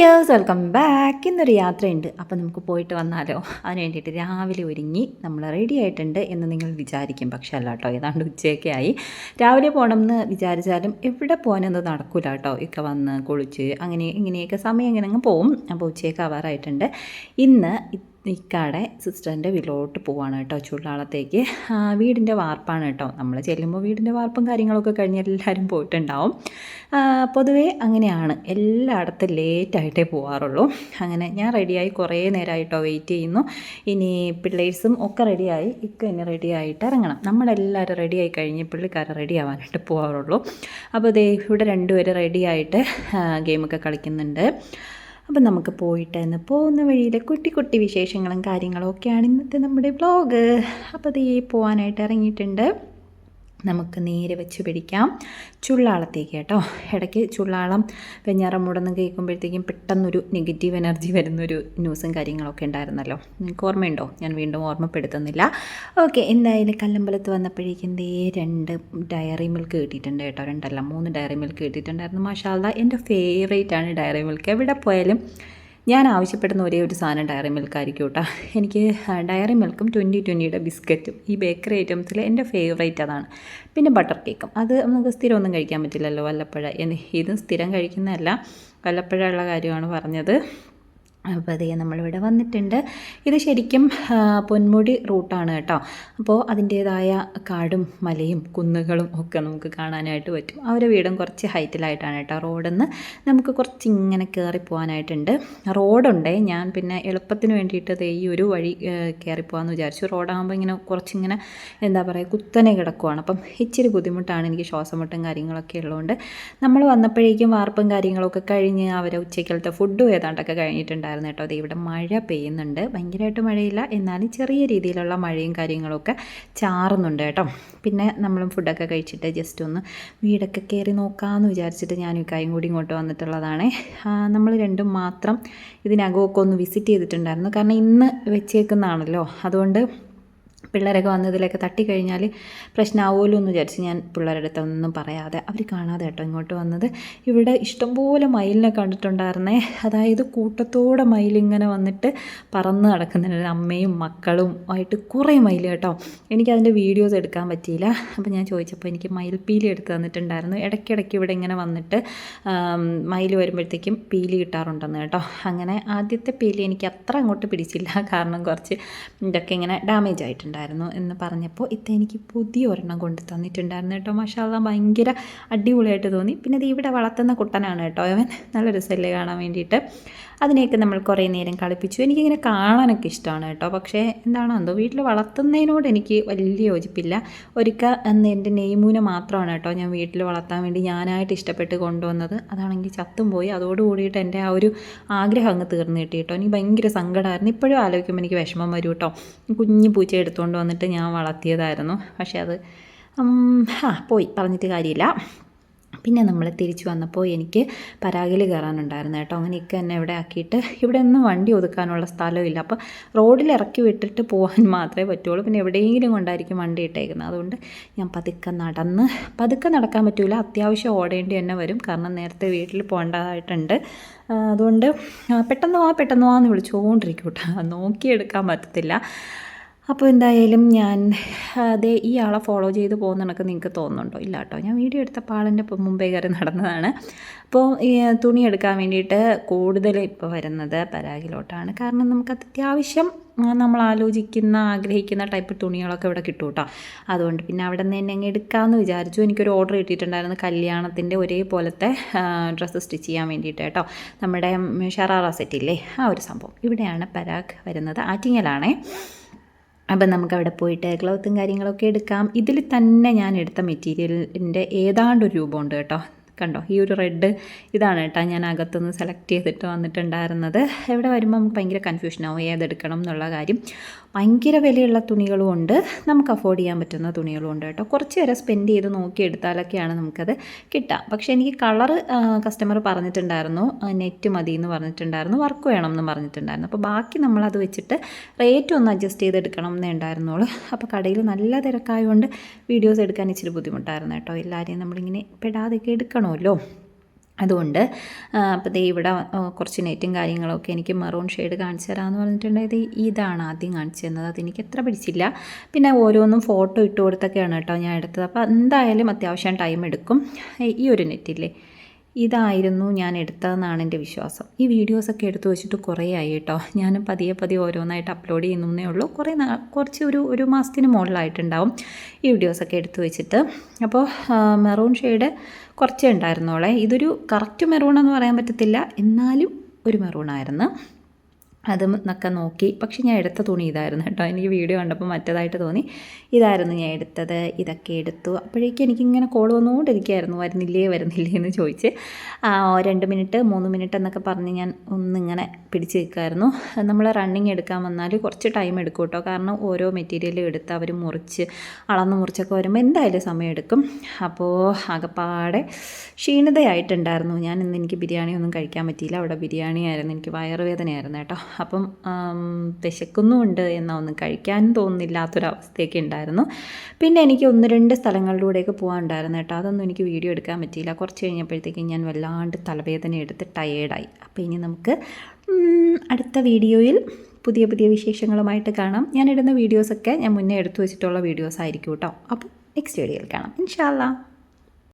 Dears welcome back. ഇന്നൊരു യാത്രയുണ്ട്, അപ്പോൾ നമുക്ക് പോയിട്ട് വന്നാലോ? അതിന് വേണ്ടിയിട്ട് രാവിലെ ഒരുങ്ങി നമ്മൾ റെഡി ആയിട്ടുണ്ട് എന്ന് നിങ്ങൾ വിചാരിക്കും. പക്ഷേ അല്ല കേട്ടോ, ഏതാണ്ട് ഉച്ചയൊക്കെ ആയി. രാവിലെ പോകണം എന്ന് വിചാരിച്ചാലും എവിടെ പോകാനെന്ന് നടക്കില്ല കേട്ടോ. ഒക്കെ വന്ന് കുളിച്ച് അങ്ങനെ ഇങ്ങനെയൊക്കെ സമയം ഇങ്ങനെ അങ്ങ് പോവും. അപ്പോൾ ഉച്ചയൊക്കെ ആവാറായിട്ടുണ്ട്. ഇന്ന് ഇക്കാടെ സിസ്റ്ററിൻ്റെ വീട്ടിലോട്ട് പോവാണ് കേട്ടോ, ചുള്ളാളത്തേക്ക്. വീടിൻ്റെ വാർപ്പാണ് കേട്ടോ. നമ്മൾ ചെല്ലുമ്പോൾ വീടിൻ്റെ വാർപ്പും കാര്യങ്ങളൊക്കെ കഴിഞ്ഞ് എല്ലാവരും പോയിട്ടുണ്ടാവും. പൊതുവേ അങ്ങനെയാണ്, എല്ലായിടത്തും ലേറ്റായിട്ടേ പോകാറുള്ളൂ. അങ്ങനെ ഞാൻ റെഡിയായി കുറേ നേരമായിട്ടോ വെയിറ്റ് ചെയ്യുന്നു. ഇനി പിള്ളേഴ്സും ഒക്കെ റെഡിയായി, ഇന്നെ റെഡിയായിട്ട് ഇറങ്ങണം. നമ്മളെല്ലാവരും റെഡിയായി കഴിഞ്ഞ് പുള്ളിക്കാരെ റെഡി ആവാനായിട്ട് പോകാറുള്ളൂ. അപ്പോൾ ഇവിടെ രണ്ടുപേരും റെഡിയായിട്ട് ഗെയിമൊക്കെ കളിക്കുന്നുണ്ട്. അപ്പം നമുക്ക് പോയിട്ട് പോകുന്ന വഴിയിലെ കുട്ടി കുട്ടി വിശേഷങ്ങളും കാര്യങ്ങളും ഒക്കെയാണ് ഇന്നത്തെ നമ്മുടെ വ്ളോഗ്. അപ്പോൾ പോകാനായിട്ട് ഇറങ്ങിയിട്ടുണ്ട്. നമുക്ക് നേരെ വെച്ച് പിടിക്കാം ചുള്ളാളത്തേക്ക് കേട്ടോ. ഇടയ്ക്ക് ചുള്ളാളം വെഞ്ഞാറമൂടെന്ന് കേൾക്കുമ്പോഴത്തേക്കും പെട്ടെന്നൊരു നെഗറ്റീവ് എനർജി വരുന്നൊരു ന്യൂസും കാര്യങ്ങളൊക്കെ ഉണ്ടായിരുന്നല്ലോ. നിങ്ങൾക്ക് ഓർമ്മയുണ്ടോ? ഞാൻ വീണ്ടും ഓർമ്മപ്പെടുത്തുന്നില്ല. ഓക്കെ, എന്തായാലും കല്ലമ്പലത്ത് വന്നപ്പോഴേക്കും 2 ഡയറി മിൽക്ക് കിട്ടിയിട്ടുണ്ട് കേട്ടോ. 2 അല്ല 3 ഡയറി മിൽക്ക് കിട്ടിയിട്ടുണ്ടായിരുന്നു. മാഷാ അല്ലാഹ്, എൻ്റെ ഫേവറേറ്റ് ആണ് ഡയറി മിൽക്ക്. എവിടെ പോയാലും ഞാൻ ആവശ്യപ്പെടുന്ന ഒരേ ഒരു സാധനം ഡയറി മിൽക്കായിരിക്കും കേട്ടോ. എനിക്ക് ഡയറി മിൽക്കും 2020 ബിസ്ക്കറ്റും ഈ ബേക്കറി ഐറ്റംസിൽ എൻ്റെ ഫേവറേറ്റ് അതാണ്. പിന്നെ ബട്ടർ കേക്കും, അത് നമുക്ക് സ്ഥിരമൊന്നും കഴിക്കാൻ പറ്റില്ലല്ലോ, വല്ലപ്പോഴും. ഇത് സ്ഥിരം കഴിക്കുന്നതല്ല, വല്ലപ്പോഴുള്ള കാര്യമാണ് പറഞ്ഞത്. അപ്പോൾ നമ്മളിവിടെ വന്നിട്ടുണ്ട്. ഇത് ശരിക്കും പൊന്മുടി റൂട്ടാണ് കേട്ടോ. അപ്പോൾ അതിൻ്റേതായ കാടും മലയും കുന്നുകളും ഒക്കെ നമുക്ക് കാണാനായിട്ട് പറ്റും. അവരുടെ വീടും കുറച്ച് ഹൈറ്റിലായിട്ടാണ് കേട്ടോ. റോഡിൽ നിന്ന് നമുക്ക് കുറച്ച് ഇങ്ങനെ കയറി പോകാനായിട്ടുണ്ട്. റോഡുണ്ട്. ഞാൻ പിന്നെ എളുപ്പത്തിന് വേണ്ടിയിട്ട് ഈ ഒരു വഴി കയറിപ്പോകാമെന്ന് വിചാരിച്ചു. റോഡാകുമ്പോൾ ഇങ്ങനെ കുറച്ചിങ്ങനെ എന്താ പറയുക, കുത്തനെ കിടക്കുവാണ്. അപ്പം ഇച്ചിരി ബുദ്ധിമുട്ടാണ്, എനിക്ക് ശ്വാസമുട്ടും കാര്യങ്ങളൊക്കെ ഉള്ളതുകൊണ്ട്. നമ്മൾ വന്നപ്പോഴേക്കും വാർപ്പും കാര്യങ്ങളൊക്കെ കഴിഞ്ഞ് അവരെ ഉച്ചയ്ക്കലത്തെ ഫുഡും ഏതാണ്ടൊക്കെ കഴിഞ്ഞിട്ടുണ്ടായിരുന്നു കേട്ടോ. അത് ഇവിടെ മഴ പെയ്യുന്നുണ്ട്, ഭയങ്കരമായിട്ട് മഴയില്ല, എന്നാലും ചെറിയ രീതിയിലുള്ള മഴയും കാര്യങ്ങളൊക്കെ ചാറുന്നുണ്ട് കേട്ടോ. പിന്നെ നമ്മളും ഫുഡൊക്കെ കഴിച്ചിട്ട് ജസ്റ്റ് ഒന്ന് വീടൊക്കെ കയറി നോക്കാമെന്ന് വിചാരിച്ചിട്ട് ഞാനും ഇക്കായും കൂടി ഇങ്ങോട്ട് വന്നിട്ടുള്ളതാണ്. നമ്മൾ രണ്ടും മാത്രം ഇതിനകമൊക്കെ ഒന്ന് വിസിറ്റ് ചെയ്തിട്ടുണ്ടായിരുന്നു. കാരണം ഇന്ന് വെച്ചേക്കുന്നതാണല്ലോ, അതുകൊണ്ട് പിള്ളേരൊക്കെ വന്നതിലൊക്കെ തട്ടിക്കഴിഞ്ഞാൽ പ്രശ്നമാവുമല്ലോ എന്ന് വിചാരിച്ച് ഞാൻ പിള്ളേരുടെ അടുത്തൊന്നും പറയാതെ അവർ കാണാതെ കേട്ടോ ഇങ്ങോട്ട് വന്നത്. ഇവിടെ ഇഷ്ടംപോലെ മയിലിനെ കണ്ടിട്ടുണ്ടായിരുന്നേ. അതായത് കൂട്ടത്തോടെ മയിലിങ്ങനെ വന്നിട്ട് പറന്ന് നടക്കുന്നുണ്ട്, അമ്മയും മക്കളും ആയിട്ട് കുറേ മയിൽ കേട്ടോ. എനിക്കതിൻ്റെ വീഡിയോസ് എടുക്കാൻ പറ്റിയില്ല. അപ്പോൾ ഞാൻ ചോദിച്ചപ്പോൾ എനിക്ക് മയിൽപ്പീലി എടുത്ത് തന്നിട്ടുണ്ടായിരുന്നു. ഇടയ്ക്കിടയ്ക്ക് ഇവിടെ ഇങ്ങനെ വന്നിട്ട് മയിൽ വരുമ്പോഴത്തേക്കും പീലി കിട്ടാറുണ്ടെന്ന് കേട്ടോ. അങ്ങനെ ആദ്യത്തെ പീലി എനിക്ക് അത്ര അങ്ങോട്ട് പിടിച്ചില്ല, കാരണം കുറച്ച് ഇതൊക്കെ ഇങ്ങനെ ഡാമേജ് ആയിട്ടുണ്ടായിരുന്നു എന്ന് പറഞ്ഞപ്പോൾ എനിക്ക് പുതിയ ഒരെണ്ണം കൊണ്ട് തന്നിട്ടുണ്ടായിരുന്നു കേട്ടോ. മാഷാ അല്ലാഹ്, ഭയങ്കര അടിപൊളിയായിട്ട് തോന്നി. പിന്നെ ഇത് ഇവിടെ വളർത്തുന്ന കുട്ടനാണ് കേട്ടോ. അവൻ നല്ല രസമല്ലേ കാണാൻ വേണ്ടിയിട്ട്. അതിനെയൊക്കെ നമ്മൾ കുറേ നേരം കളിപ്പിച്ചു. എനിക്കിങ്ങനെ കാണാനൊക്കെ ഇഷ്ടമാണ് കേട്ടോ. പക്ഷേ എന്താണോ എന്തോ, വീട്ടിൽ വളർത്തുന്നതിനോട് എനിക്ക് വലിയ യോജിപ്പില്ല. ഒരിക്കൽ എൻ്റെ നെയ്മൂനെ മാത്രമാണ് കേട്ടോ ഞാൻ വീട്ടിൽ വളർത്താൻ വേണ്ടി ഞാനായിട്ട് ഇഷ്ടപ്പെട്ട് കൊണ്ടുവന്നത്. അതാണെങ്കിൽ ചത്തും പോയി. അതോടുകൂടിയിട്ട് എൻ്റെ ആ ഒരു ആഗ്രഹം അങ്ങ് തീർന്നു കിട്ടി കേട്ടോ. എനിക്ക് ഭയങ്കര സങ്കടമായിരുന്നു. ഇപ്പോഴും ആലോചിക്കുമ്പോൾ എനിക്ക് വിഷമം വരും കേട്ടോ. കുഞ്ഞു പൂച്ച എടുത്തുകൊണ്ട് വന്നിട്ട് ഞാൻ വളർത്തിയതായിരുന്നു. പക്ഷേ അത് പോയി, പറഞ്ഞിട്ട് കാര്യമില്ല. പിന്നെ നമ്മൾ തിരിച്ചു വന്നപ്പോൾ എനിക്ക് പരാഗിൽ കയറാനുണ്ടായിരുന്നു കേട്ടോ. അങ്ങനെയൊക്കെ എന്നെ ഇവിടെ ആക്കിയിട്ട് ഇവിടെ ഒന്നും വണ്ടി ഒതുക്കാനുള്ള സ്ഥലമില്ല. അപ്പോൾ റോഡിൽ ഇറക്കി വിട്ടിട്ട് പോകാൻ മാത്രമേ പറ്റുള്ളൂ. പിന്നെ എവിടെയെങ്കിലും കൊണ്ടായിരിക്കും വണ്ടി ഇട്ടേക്കുന്നത്. അതുകൊണ്ട് ഞാൻ പതുക്കെ നടക്കാൻ പറ്റില്ല, അത്യാവശ്യം ഓടേണ്ടി തന്നെ വരും. കാരണം നേരത്തെ വീട്ടിൽ പോകേണ്ടതായിട്ടുണ്ട്. അതുകൊണ്ട് പെട്ടെന്ന് പോകാമെന്ന് വിളിച്ചുകൊണ്ടിരിക്കും കേട്ടോ. നോക്കിയെടുക്കാൻ പറ്റത്തില്ല. അപ്പോൾ എന്തായാലും ഞാൻ ഈ ആളെ ഫോളോ ചെയ്ത് പോകുന്നതൊക്കെ നിങ്ങൾക്ക് തോന്നുന്നുണ്ടോ? ഇല്ല കേട്ടോ, ഞാൻ വീഡിയോ എടുത്തപ്പോൾ ആളിൻ്റെ മുമ്പേ കയറി നടന്നതാണ്. അപ്പോൾ ഈ തുണി എടുക്കാൻ വേണ്ടിയിട്ട് കൂടുതൽ ഇപ്പോൾ വരുന്നത് പരാഗിലോട്ടാണ്. കാരണം നമുക്ക് അത്യാവശ്യം നമ്മൾ ആഗ്രഹിക്കുന്ന ടൈപ്പ് തുണികളൊക്കെ ഇവിടെ കിട്ടും കേട്ടോ. അതുകൊണ്ട് പിന്നെ അവിടെ നിന്ന് തന്നെ അങ്ങ് എടുക്കാമെന്ന് വിചാരിച്ചു. എനിക്കൊരു ഓർഡർ കിട്ടിയിട്ടുണ്ടായിരുന്നു കല്യാണത്തിൻ്റെ ഒരേപോലത്തെ ഡ്രസ്സ് സ്റ്റിച്ച് ചെയ്യാൻ വേണ്ടിയിട്ട് കേട്ടോ. നമ്മുടെ ഷറാറ സെറ്റില്ലേ, ആ ഒരു സംഭവം. ഇവിടെയാണ് പരാഗ് വരുന്നത്, ആറ്റിങ്ങലാണേ. അപ്പം നമുക്കവിടെ പോയിട്ട് ക്ലോത്തും കാര്യങ്ങളൊക്കെ എടുക്കാം. ഇതിൽ തന്നെ ഞാൻ എടുത്ത മെറ്റീരിയലിൻ്റെ ഏതാണ്ടൊരു രൂപമുണ്ട് കേട്ടോ. കണ്ടോ, ഈ ഒരു റെഡ് ഇതാണ് കേട്ടോ ഞാൻ അകത്തുനിന്ന് സെലക്ട് ചെയ്തിട്ട് വന്നിട്ടുണ്ടായിരുന്നത്. എവിടെ വരുമ്പോൾ നമുക്ക് ഭയങ്കര കൺഫ്യൂഷനാവും ഏതെടുക്കണം എന്നുള്ള കാര്യം. ഭയങ്കര വിലയുള്ള തുണികളും ഉണ്ട്, നമുക്ക് അഫോർഡ് ചെയ്യാൻ പറ്റുന്ന തുണികളും ഉണ്ട് കേട്ടോ. കുറച്ച് നേരം സ്പെൻഡ് ചെയ്ത് നോക്കിയെടുത്താലൊക്കെയാണ് നമുക്കത് കിട്ടുക. പക്ഷേ എനിക്ക് കളറ് കസ്റ്റമർ പറഞ്ഞിട്ടുണ്ടായിരുന്നു നെറ്റ് മതി എന്ന് പറഞ്ഞിട്ടുണ്ടായിരുന്നു, വർക്ക് വേണം എന്ന് പറഞ്ഞിട്ടുണ്ടായിരുന്നു. അപ്പോൾ ബാക്കി നമ്മളത് വെച്ചിട്ട് റേറ്റ് ഒന്ന് അഡ്ജസ്റ്റ് ചെയ്തെടുക്കണം എന്നേ ഉണ്ടായിരുന്നുള്ളൂ. അപ്പോൾ കടയിൽ നല്ല തിരക്കായതുകൊണ്ട് വീഡിയോസ് എടുക്കാൻ ഇച്ചിരി ബുദ്ധിമുട്ടായിരുന്നു കേട്ടോ. എല്ലാവരെയും നമ്മളിങ്ങനെ പെടാതെയൊക്കെ എടുക്കണമല്ലോ. അതുകൊണ്ട് അപ്പോൾ ദേ ഇവിടെ കുറച്ച് നെറ്റും കാര്യങ്ങളൊക്കെ എനിക്ക് മെറൂൺ ഷെയ്ഡ് കാണിച്ചു തരാമെന്ന് പറഞ്ഞിട്ടുണ്ടെങ്കിൽ ഇതാണ് ആദ്യം കാണിച്ചു തന്നത്. അതെനിക്ക് എത്ര പിടിച്ചില്ല. പിന്നെ ഓരോന്നും ഫോട്ടോ ഇട്ട് കൊടുത്തൊക്കെയാണ് കേട്ടോ ഞാൻ എടുത്തത്. അപ്പോൾ എന്തായാലും അത്യാവശ്യം ടൈം എടുക്കും. ഈ ഒരു നെറ്റില്ലേ, ഇതായിരുന്നു ഞാൻ എടുത്തതെന്നാണ് എൻ്റെ വിശ്വാസം. ഈ വീഡിയോസൊക്കെ എടുത്തു വെച്ചിട്ട് കുറേ ആയി കേട്ടോ. ഞാൻ പതിയെ ഓരോന്നായിട്ട് അപ്ലോഡ് ചെയ്യുന്നേ ഉള്ളൂ. കുറച്ച് ഒരു മാസത്തിന് മുകളിലായിട്ടുണ്ടാവും ഈ വീഡിയോസൊക്കെ എടുത്തു വെച്ചിട്ട്. അപ്പോൾ മെറൂൺ ഷെയ്ഡ് കുറച്ചേ ഉണ്ടായിരുന്നോളെ. ഇതൊരു കറക്റ്റ് മെറൂൺ എന്ന് പറയാൻ പറ്റത്തില്ല, എന്നാലും ഒരു മെറൂണായിരുന്നു. അതും എന്നൊക്കെ നോക്കി. പക്ഷെ ഞാൻ എടുത്ത തുണി ഇതായിരുന്നു കേട്ടോ. എനിക്ക് വീഡിയോ കണ്ടപ്പോൾ മറ്റേതായിട്ട് തോന്നി. ഇതായിരുന്നു ഞാൻ എടുത്തത്. ഇതൊക്കെ എടുത്തു. അപ്പോഴേക്കും എനിക്കിങ്ങനെ കോൾ വന്നുകൊണ്ടിരിക്കുകയായിരുന്നു, വരുന്നില്ലേ എന്ന് ചോദിച്ച്. 2 മിനിറ്റ് 3 മിനിറ്റ് എന്നൊക്കെ പറഞ്ഞ് ഞാൻ ഒന്നിങ്ങനെ പിടിച്ച് നിൽക്കുമായിരുന്നു. നമ്മൾ റണ്ണിങ് എടുക്കാൻ വന്നാൽ കുറച്ച് ടൈം എടുക്കും കേട്ടോ. കാരണം ഓരോ മെറ്റീരിയലും എടുത്ത് അവർ അളന്ന് മുറിച്ചൊക്കെ വരുമ്പോൾ എന്തായാലും സമയമെടുക്കും. അപ്പോൾ ആകെപ്പാടെ ക്ഷീണിതയായിട്ടുണ്ടായിരുന്നു ഞാൻ. ഇന്ന് എനിക്ക് ബിരിയാണി ഒന്നും കഴിക്കാൻ പറ്റിയില്ല. അവിടെ ബിരിയാണി ആയിരുന്നു. എനിക്ക് വയറുവേദനയായിരുന്നു കേട്ടോ. അപ്പം വിശക്കുന്നുമുണ്ട് എന്നാൽ ഒന്നും കഴിക്കാനും തോന്നുന്നില്ലാത്തൊരവസ്ഥയൊക്കെ ഉണ്ടായിരുന്നു. പിന്നെ എനിക്ക് 1-2 സ്ഥലങ്ങളിലൂടെയൊക്കെ പോകാനുണ്ടായിരുന്നു കേട്ടോ. അതൊന്നും എനിക്ക് വീഡിയോ എടുക്കാൻ പറ്റിയില്ല. കുറച്ച് കഴിഞ്ഞപ്പോഴത്തേക്കും ഞാൻ വല്ലാണ്ട് തലവേദന എടുത്ത് ടയേർഡായി. അപ്പോൾ ഇനി നമുക്ക് അടുത്ത വീഡിയോയിൽ പുതിയ വിശേഷങ്ങളുമായിട്ട് കാണാം. ഞാനിടുന്ന വീഡിയോസൊക്കെ ഞാൻ മുന്നേ എടുത്തു വെച്ചിട്ടുള്ള വീഡിയോസ് ആയിരിക്കും കേട്ടോ. അപ്പോൾ നെക്സ്റ്റ് വീഡിയോയിൽ കാണാം ഇൻഷാ അല്ലാ.